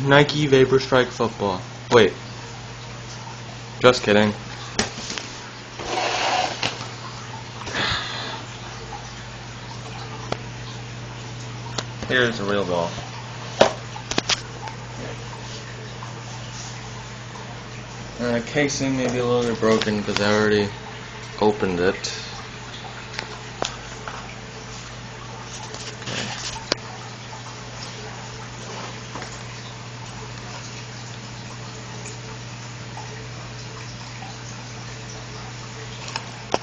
Nike Vapor Strike football. Wait. Just kidding. Here's the real ball. Casing may be a little bit broken because I already opened it.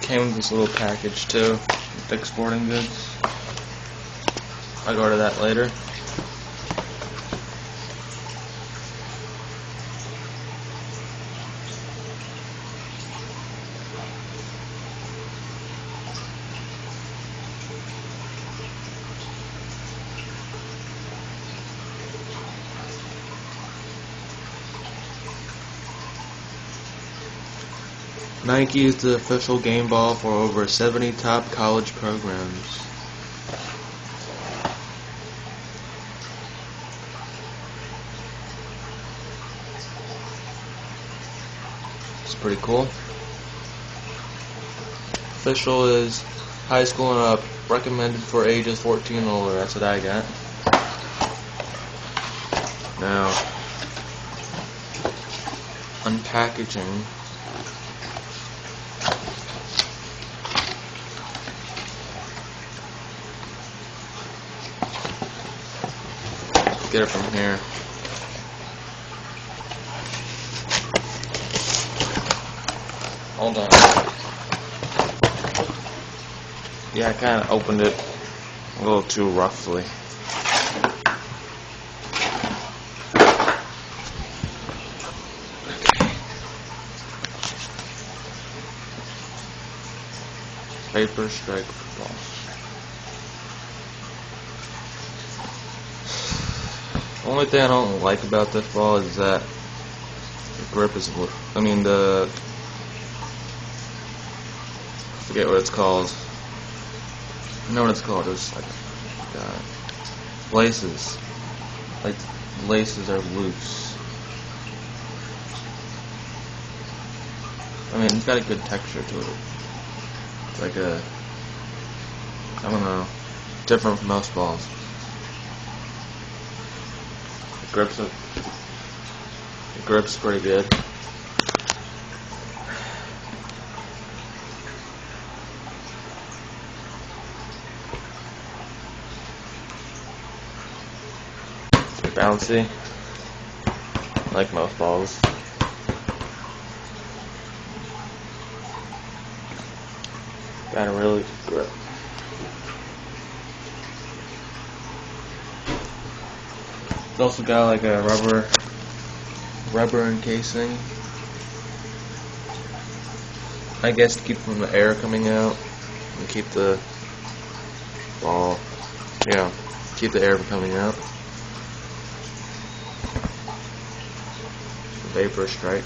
Came with this little package too, Dick's Sporting Goods. I'll go to that later. Nike is the official game ball for over 70 top college programs. It's pretty cool. Official is high school and up, recommended for ages 14 and older. That's what I got. Now, unpackaging. Get it from here. Hold on. Yeah, I kind of opened it a little too roughly. Okay. Vapor Strike football. The only thing I don't like about this ball is that the grip is, I forget what it's called. I know what it's called. It's like, laces. Like, laces are loose. I mean, it's got a good texture to it. It's like I don't know, different from most balls. The grip's pretty good. It's bouncy, like most balls. Got a really good grip. It's also got like a rubber encasing, I guess, to keep from the air coming out and keep the ball, keep the air from coming out. Vapor Strike.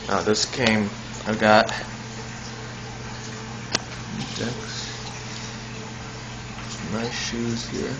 Now this came, I've got Dick's. Some nice shoes here.